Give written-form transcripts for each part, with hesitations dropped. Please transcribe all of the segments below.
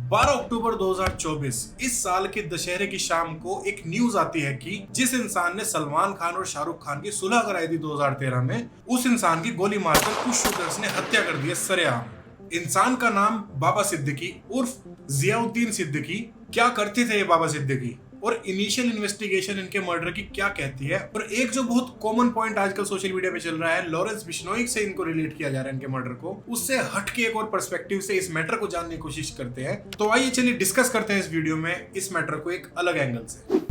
12 अक्टूबर 2024 इस साल के दशहरे की शाम को एक न्यूज आती है कि जिस इंसान ने सलमान खान और शाहरुख खान की सुलह कराई थी 2013 में, उस इंसान की गोली मारकर कुछ शूटर्स ने हत्या कर दी है सरेआम। इंसान का नाम बाबा सिद्दीकी उर्फ जियाउद्दीन सिद्दीकी। क्या करते थे ये बाबा सिद्दीकी और इनिशियल इन्वेस्टिगेशन इनके मर्डर की क्या कहती है? और एक जो बहुत कॉमन पॉइंट आजकल सोशल मीडिया पे चल रहा है, लॉरेंस बिश्नोई से इनको रिलेट किया जा रहा है इनके मर्डर को, उससे हट के एक और पर्सपेक्टिव से इस मैटर को जानने की कोशिश करते हैं। तो आइए चलिए डिस्कस करते हैं इस वीडियो में इस मैटर को एक अलग एंगल से।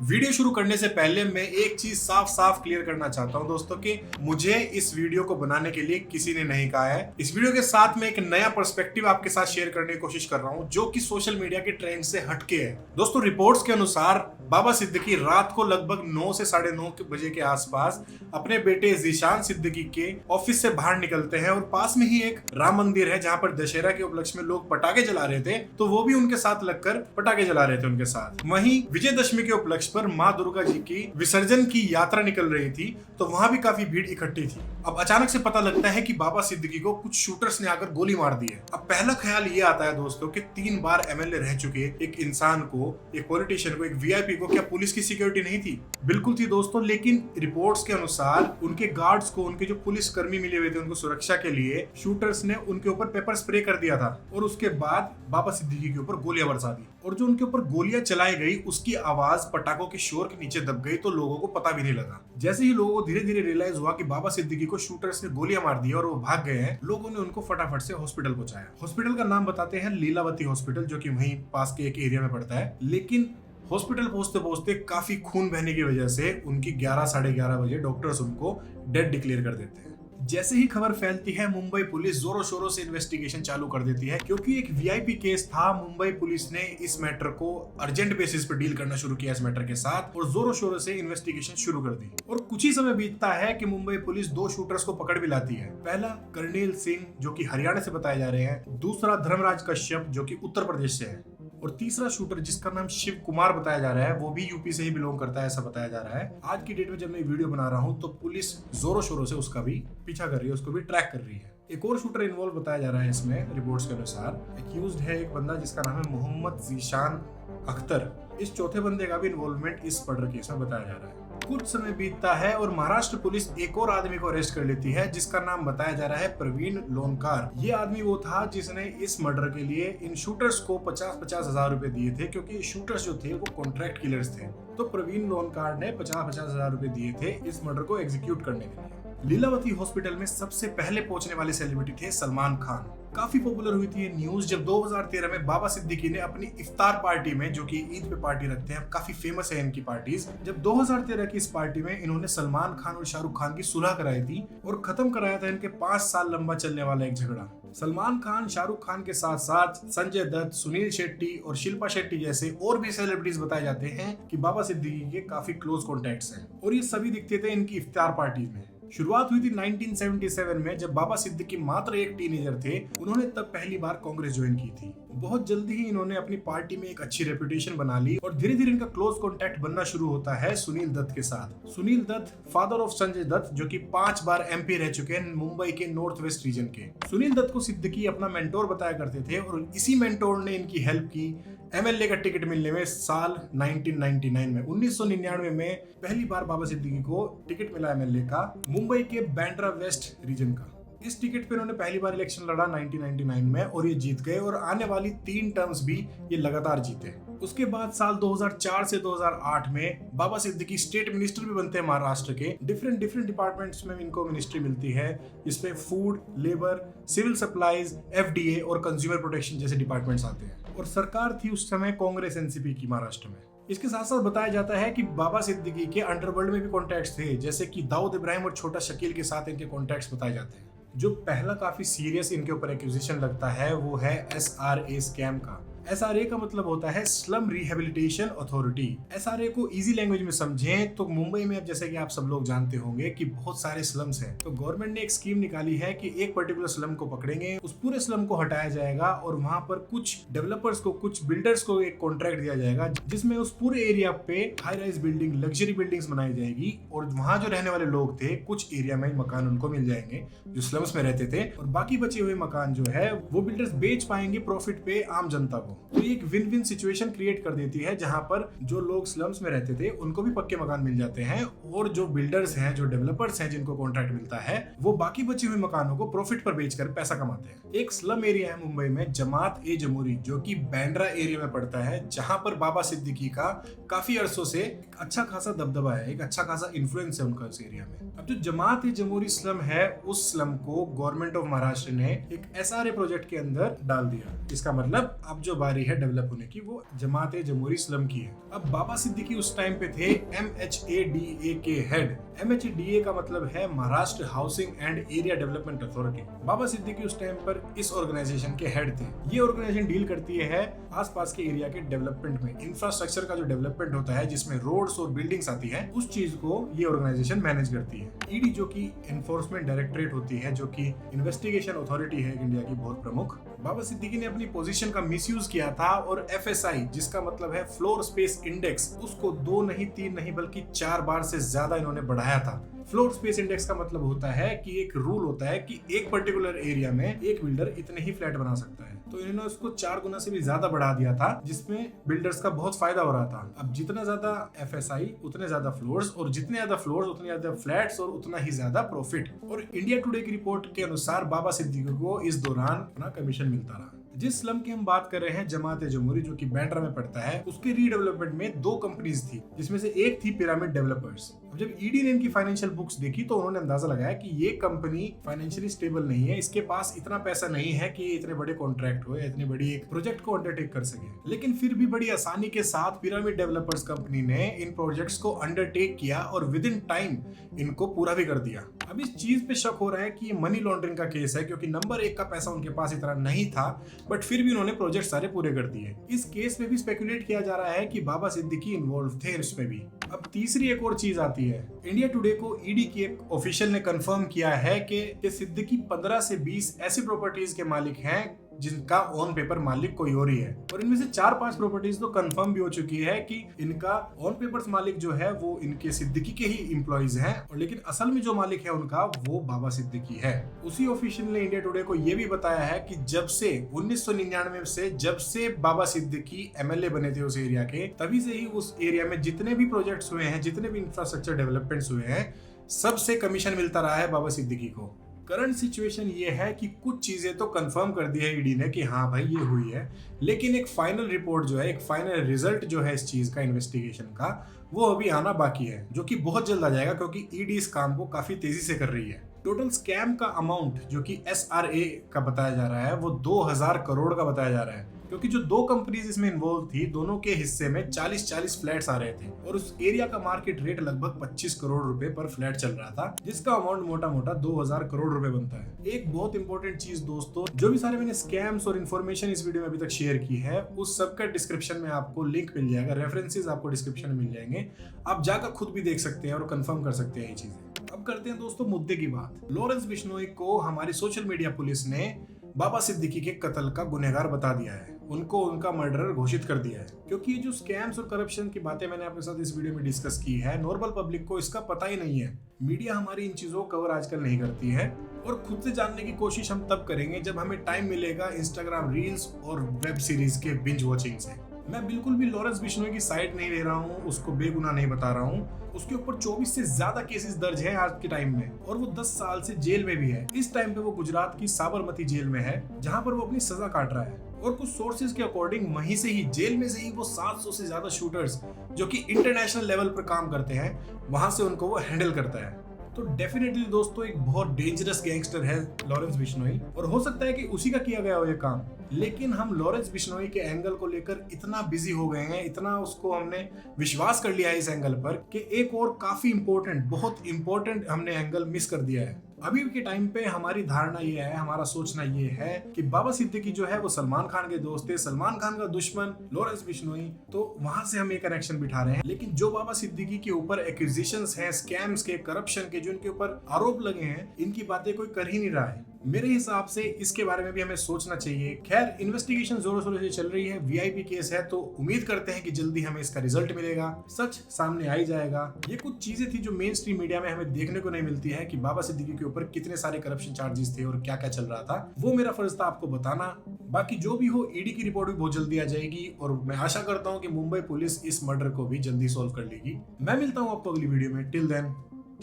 वीडियो शुरू करने से पहले मैं एक चीज साफ साफ क्लियर करना चाहता हूं दोस्तों कि मुझे इस वीडियो को बनाने के लिए किसी ने नहीं कहा है। इस वीडियो के साथ मैं एक नया पर्सपेक्टिव आपके साथ शेयर करने की कोशिश कर रहा हूं जो कि सोशल मीडिया के ट्रेंड से हटके है। दोस्तों, रिपोर्ट्स के अनुसार बाबा सिद्दीकी रात को लगभग 9 से 9:30 बजे के आसपास अपने बेटे जीशान सिद्दीकी के ऑफिस से बाहर निकलते हैं और पास में ही एक राम मंदिर है जहां पर दशहरा के उपलक्ष्य में लोग पटाखे जला रहे थे, तो वो भी उनके साथ लगकर पटाखे जला रहे थे उनके साथ। वहीं विजयदशमी के उपलक्ष्य पर मां दुर्गा जी की विसर्जन की यात्रा निकल रही थी, तो वहां भी काफी भीड़ इकट्ठी थी। अब अचानक से पता लगता है कि बाबा सिद्दीकी को कुछ शूटर्स ने आकर गोली मार दी है। अब पहला ख्याल ये आता है दोस्तों कि 3 बार एमएलए रह चुके एक इंसान को, एक पॉलिटिशियन को, एक वीआईपी को क्या पुलिस की सिक्योरिटी नहीं थी? बिल्कुल थी दोस्तों, लेकिन रिपोर्ट्स के अनुसार उनके गार्ड्स को, उनके जो पुलिस कर्मी मिले हुए थे उनको सुरक्षा के लिए, शूटर्स ने उनके ऊपर पेपर स्प्रे कर दिया था और उसके बाद बाबा सिद्दीकी के ऊपर गोलियां बरसा दी। और जो उनके ऊपर गोलियां चलाई गई उसकी आवाज पटाखों के शोर के नीचे दब गई, तो लोगों को पता भी नहीं लगा। जैसे ही लोगों को धीरे धीरे रियलाइज हुआ कि बाबा सिद्दीकी को शूटर्स ने गोलियां मार दी और वो भाग गए हैं, लोगों ने उनको फटाफट से हॉस्पिटल पहुंचाया। हॉस्पिटल का नाम बताते हैं लीलावती हॉस्पिटल, जो कि वहीं पास के एक एरिया में पड़ता है। लेकिन हॉस्पिटल पहुंचते पहुंचते काफी खून बहने की वजह से उनकी 11 साढ़े 11 बजे डॉक्टर्स उनको डेड डिक्लेयर कर देते हैं। जैसे ही खबर फैलती है, मुंबई पुलिस जोरों शोरों से इन्वेस्टिगेशन चालू कर देती है। क्योंकि एक वीआईपी केस था, मुंबई पुलिस ने इस मैटर को अर्जेंट बेसिस पर डील करना शुरू किया इस मैटर के साथ और जोरों शोरों से इन्वेस्टिगेशन शुरू कर दी। और कुछ ही समय बीतता है कि मुंबई पुलिस 2 शूटर्स को पकड़ भी लाती है। पहला कर्नेल सिंह, जो कि हरियाणा से बताए जा रहे हैं, दूसरा धर्मराज कश्यप, जो कि उत्तर प्रदेश से है, और तीसरा शूटर जिसका नाम शिव कुमार बताया जा रहा है, वो भी यूपी से ही बिलोंग करता है, ऐसा बताया जा रहा है। आज की डेट में जब मैं वीडियो बना रहा हूँ तो पुलिस जोरों शोरों से उसका भी पीछा कर रही है, उसको भी ट्रैक कर रही है। एक और शूटर इन्वॉल्व बताया जा रहा है इसमें रिपोर्ट्स के अनुसार। एक्यूज्ड है एक बंदा जिसका नाम है मोहम्मद जीशान अख्तर। इस चौथे बंदे का भी इन्वॉल्वमेंट इस मर्डर केस में बताया जा रहा है। कुछ समय बीतता है और महाराष्ट्र पुलिस एक और आदमी को अरेस्ट कर लेती है जिसका नाम बताया जा रहा है प्रवीण लोनकार। ये आदमी वो था जिसने इस मर्डर के लिए इन शूटर्स को 50-50 हजार रुपए दिए थे, क्योंकि शूटर्स जो थे वो कॉन्ट्रैक्ट किलर्स थे। तो प्रवीण लोनकार ने 50-50 हजार रुपए दिए थे इस मर्डर को एग्जीक्यूट करने के लिए। लीलावती हॉस्पिटल में सबसे पहले पहुंचने वाले सेलिब्रिटी थे सलमान खान। काफी पॉपुलर हुई थी ये न्यूज जब 2013 में बाबा सिद्दीकी ने अपनी इफ्तार पार्टी में, जो कि ईद पे पार्टी रखते हैं, काफी फेमस है इनकी पार्टीज, जब 2013 की इस पार्टी में इन्होंने सलमान खान और शाहरुख खान की सुलह कराई थी और खत्म कराया था इनके 5 साल लंबा चलने वाला एक झगड़ा। सलमान खान, शाहरुख खान के साथ साथ संजय दत्त, सुनील शेट्टी और शिल्पा शेट्टी जैसे और भी सेलिब्रिटीज बताए जाते हैं कि बाबा सिद्दीकी के काफी क्लोज कॉन्टेक्ट्स हैं और ये सभी दिखते थे इनकी इफ्तार पार्टी में। शुरुआत हुई थी 1977 में जब बाबा सिद्दीकी मात्र एक टीनेजर थे। उन्होंने तब पहली बार कांग्रेस ज्वाइन की थी। बहुत जल्दी ही इन्होंने अपनी पार्टी में एक अच्छी रेपुटेशन बना ली और धीरे धीरे इनका क्लोज कॉन्टैक्ट बनना शुरू होता है सुनील दत्त के साथ। सुनील दत्त, फादर ऑफ संजय दत्त, जो कि 5 बार एमपी रह चुके हैं मुंबई के नॉर्थ वेस्ट रीजन के। सुनील दत्त को सिद्दीकी अपना मेंटोर बताया करते थे और इसी मेंटोर ने इनकी हेल्प की एमएलए का टिकट मिलने में साल 1999 में। 1999 में पहली बार बाबा सिद्दीकी को टिकट मिला एमएलए का, मुंबई के बैंड्रा वेस्ट रीजन का। इस टिकट पे उन्होंने पहली बार इलेक्शन लड़ा 1999 में और ये जीत गए और आने वाली 3 टर्म्स भी ये लगातार जीते। उसके बाद साल 2004 से 2008 में बाबा सिद्दीकी स्टेट मिनिस्टर भी बनते हैं महाराष्ट्र के। डिफरेंट डिपार्टमेंट्स में इनको मिनिस्ट्री मिलती है, जिसमें food, labour, civil supplies, FDA और कंज्यूमर प्रोटेक्शन जैसे डिपार्टमेंट्स आते हैं। और सरकार थी उस समय कांग्रेस एनसीपी की महाराष्ट्र में। इसके साथ साथ बताया जाता है कि बाबा सिद्दीकी के अंडरवर्ल्ड में भी कॉन्टैक्ट्स थे, जैसे कि दाऊद इब्राहिम और छोटा शकील के साथ इनके कॉन्टैक्ट्स बताए जाते हैं। जो पहला काफी सीरियस इनके ऊपर एक्यूजिशन लगता है वो है SRA स्कैम का। SRA का मतलब होता है स्लम रिहेबिलिटेशन अथॉरिटी। SRA को इजी लैंग्वेज में समझें तो मुंबई में, अब जैसे कि आप सब लोग जानते होंगे कि बहुत सारे स्लम्स हैं, तो गवर्नमेंट ने एक स्कीम निकाली है कि एक पर्टिकुलर स्लम को पकड़ेंगे, उस पूरे स्लम को हटाया जाएगा और वहां पर कुछ डेवलपर्स को, कुछ बिल्डर्स को एक कॉन्ट्रैक्ट दिया जाएगा जिसमें उस पूरे एरिया पे high rise building, luxury buildings बनाई जाएगी और वहां जो रहने वाले लोग थे, कुछ एरिया में मकान उनको मिल जाएंगे जो स्लम्स में रहते थे, और बाकी बचे हुए मकान जो है वो बिल्डर्स बेच पाएंगे प्रॉफिट पे आम जनता को। तो ये एक विन विन सिचुएशन क्रिएट कर देती है जहां पर जो लोग स्लम्स में रहते थे उनको भी पक्के मकान मिल जाते हैं और जो बिल्डर्स हैं, जो डेवलपर्स हैं, जिनको कॉन्ट्रैक्ट मिलता है, वो बाकी बचे हुए मकानों को प्रॉफिट पर बेचकर पैसा कमाते हैं। एक स्लम एरिया है मुंबई में, जमात ए जमूरी, जो कि बांद्रा एरिया में पड़ता है, जहां पर बाबा सिद्दीकी का काफी अरसों से अच्छा खासा दबदबा है, एक अच्छा खासा इन्फ्लुएंस है उनका इस एरिया में। अब जो जमात ए जमूरी स्लम है, उस स्लम को गवर्नमेंट ऑफ महाराष्ट्र ने एक SRA प्रोजेक्ट के अंदर डाल दिया। इसका मतलब अब जो बारी है डेवलप होने की वो जमात ए जमूरी स्लम की है। अब बाबा सिद्दीकी उस टाइम पे थे MHADA के हेड। MHADA का मतलब है Maharashtra housing and area development authority. Baba Siddiqui उस टाइम पर इस ऑर्गेनाइजेशन के हेड थे। ये ऑर्गेनाइजेशन डील करती है आसपास के एरिया के डेवलपमेंट में, इंफ्रास्ट्रक्चर का जो डेवलपमेंट होता है जिसमें रोड्स और बिल्डिंग्स आती है, उस चीज को ये ऑर्गेनाइजेशन मैनेज करती है। ईडी जो कि एनफोर्समेंट डायरेक्टरेट होती है, जो कि इन्वेस्टिगेशन अथॉरिटी है इंडिया की बहुत प्रमुख। बाबा सिद्दीकी ने अपनी पोजीशन का मिसयूज किया था और FSI, जिसका मतलब है फ्लोर स्पेस इंडेक्स, उसको 2 नहीं 3 नहीं बल्कि 4 बार से ज्यादा इन्होंने बढ़ाया था। फ्लोर स्पेस इंडेक्स का मतलब होता है कि एक रूल होता है कि एक पर्टिकुलर एरिया में एक बिल्डर इतने ही फ्लैट बना सकता है, तो इन्होंने उसको 4 गुना से भी ज्यादा बढ़ा दिया था, जिसमें बिल्डर्स का बहुत फायदा हो रहा था। अब जितना ज्यादा FSI उतने ज्यादा फ्लोर्स, और जितने ज्यादा फ्लोर्स उतने ज्यादा फ्लैट्स और उतना ही ज्यादा प्रॉफिट। और इंडिया टुडे की रिपोर्ट के अनुसार बाबा सिद्दीकी को इस दौरान अपना कमीशन मिलता रहा। जिस स्लम की हम बात कर रहे हैं, जमात ए जमूरी, जो कि बांद्रा में पड़ता है, उसके रीडेवलपमेंट में 2 कंपनीज थी, जिसमें से एक थी पिरामिड डेवलपर्स। अब जब ईडी ने इनकी फाइनेंशियल बुक्स देखी तो उन्होंने अंदाजा लगाया कि ये कंपनी फाइनेंशियली स्टेबल नहीं है, इसके पास इतना पैसा नहीं है कि इतने बड़े कॉन्ट्रैक्ट हो, इतनी बड़ी एक प्रोजेक्ट को अंडरटेक कर सके। लेकिन फिर भी बड़ी आसानी के साथ पिरामिड डेवलपर्स कंपनी ने इन प्रोजेक्ट्स को अंडरटेक किया और विद इन टाइम इनको पूरा भी कर दिया। अब इस चीज पे शक हो रहा है कि ये मनी लॉन्ड्रिंग का केस है, क्योंकि नंबर 1 का पैसा उनके पास इतना नहीं था, बट फिर भी उन्होंने प्रोजेक्ट सारे पूरे कर दिए। इस केस में भी स्पेकुलेट किया जा रहा है कि बाबा सिद्दीकी इन्वॉल्व थे इसमें भी। अब तीसरी एक और चीज आती है। इंडिया टुडे को ईडी की एक ऑफिशियल ने कंफर्म किया है कि सिद्दीकी 15 से 20 ऐसी प्रॉपर्टीज के मालिक हैं जिनका ऑन पेपर मालिक कोई और ही है, और इनमें से 4-5 प्रॉपर्टीज तो कंफर्म भी हो चुकी है कि इनका ऑन पेपर्स मालिक जो है वो इनके सिद्दीकी के ही एम्प्लॉइज हैं, और लेकिन असल में जो मालिक है उनका वो बाबा सिद्दीकी है। उसी ऑफिशियल ने इंडिया टुडे को ये भी बताया है कि जब से 1999 से जब से बाबा सिद्दीकी MLA बने थे उस एरिया के, तभी से ही उस एरिया में जितने भी प्रोजेक्ट्स हुए हैं, जितने भी इंफ्रास्ट्रक्चर डेवलपमेंट्स हुए हैं, सबसे कमीशन मिलता रहा है बाबा सिद्दीकी को। करंट सिचुएशन ये है कि कुछ चीजें तो कंफर्म कर दी है ईडी ने कि हाँ भाई ये हुई है, लेकिन एक फाइनल रिपोर्ट जो है, एक फाइनल रिजल्ट जो है इस चीज का, इन्वेस्टिगेशन का, वो अभी आना बाकी है, जो कि बहुत जल्द आ जाएगा, क्योंकि ईडी इस काम को काफी तेजी से कर रही है। टोटल स्कैम का अमाउंट जो कि SRA का बताया जा रहा है वो 2000 करोड़ का बताया जा रहा है, क्योंकि जो 2 कंपनीज इसमें इन्वॉल्व थी, दोनों के हिस्से में 40-40 फ्लैट्स आ रहे थे, और उस एरिया का मार्केट रेट लगभग 25 करोड़ रुपए पर फ्लैट चल रहा था, जिसका अमाउंट मोटा मोटा 2000 करोड़ रुपए बनता है। एक बहुत इंपॉर्टेंट चीज दोस्तों, जो भी सारे मैंने स्कैम्स और इन्फॉर्मेशन इस वीडियो में अभी तक शेयर की है, उस सबका डिस्क्रिप्शन में आपको लिंक मिल जाएगा, रेफरेंसेस आपको डिस्क्रिप्शन में मिल जाएंगे, आप जाकर खुद भी देख सकते हैं और कंफर्म कर सकते हैं ये चीजें। अब करते हैं दोस्तों मुद्दे की बात। लॉरेंस बिश्नोई को हमारी सोशल मीडिया पुलिस ने बाबा सिद्दीकी के कत्ल का गुनहगार बता दिया है, उनको उनका मर्डरर घोषित कर दिया है, क्योंकि ये जो स्कैम्स और करप्शन की बातें मैंने आपके साथ इस वीडियो में डिस्कस की है, नॉर्मल पब्लिक को इसका पता ही नहीं है। मीडिया हमारी इन चीजों को कवर आजकल नहीं करती है, और खुद से जानने की कोशिश हम तब करेंगे जब हमें टाइम मिलेगा इंस्टाग्राम रील्स और वेब सीरीज के बिंज वॉचिंग से। मैं बिल्कुल भी लॉरेंस बिश्नोई की साइड नहीं ले रहा हूँ, उसको बेगुनाह नहीं बता रहा हूँ। उसके ऊपर 24 से ज्यादा केसेस दर्ज हैं आज के टाइम में, और वो 10 साल से जेल में भी है। इस टाइम पे वो गुजरात की साबरमती जेल में है, जहाँ पर वो अपनी सजा काट रहा है, और कुछ सोर्सेज के अकॉर्डिंग वहीं से ही, जेल में से ही वो 700 से ज्यादा शूटर्स जो कि इंटरनेशनल लेवल पर काम करते हैं, वहां से उनको वो हैंडल करता है। तो डेफिनेटली दोस्तों एक बहुत डेंजरस गैंगस्टर है लॉरेंस बिश्नोई, और हो सकता है कि उसी का किया गया हो ये काम, लेकिन हम लॉरेंस बिश्नोई के एंगल को लेकर इतना बिजी हो गए हैं, इतना उसको हमने विश्वास कर लिया है इस एंगल पर, कि एक और काफी इंपॉर्टेंट, बहुत इंपॉर्टेंट हमने एंगल मिस कर दिया है। अभी के टाइम पे हमारी धारणा ये है, हमारा सोचना ये है कि बाबा सिद्दीकी जो है वो सलमान खान के दोस्त थे, सलमान खान का दुश्मन लॉरेंस बिश्नोई, तो वहां से हम ये कनेक्शन बिठा रहे हैं। लेकिन जो बाबा सिद्दीकी के ऊपर एक्यूजेशंस हैं, स्कैम्स के, करप्शन के, जो इनके ऊपर आरोप लगे हैं, इनकी बातें कोई कर ही नहीं रहा है। मेरे हिसाब से इसके बारे में भी हमें सोचना चाहिए। खैर, इन्वेस्टिगेशन जोरों शोरों से चल रही है, वीआईपी केस है, तो उम्मीद करते हैं कि जल्दी हमें इसका रिजल्ट मिलेगा, सच सामने आ ही जाएगा। ये कुछ चीजें थी जो मेन स्ट्रीम मीडिया में हमें देखने को नहीं मिलती है कि बाबा सिद्दीकी के ऊपर कितने सारे करप्शन चार्जेस थे और क्या क्या चल रहा था। वो मेरा फर्ज था आपको बताना। बाकी जो भी हो, ईडी की रिपोर्ट भी बहुत जल्दी आ जाएगी और मैं आशा करता हूँ कि मुंबई पुलिस इस मर्डर को भी जल्दी सॉल्व कर लेगी। मैं मिलता हूँ आपको अगली वीडियो में। Till then,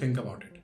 think about it.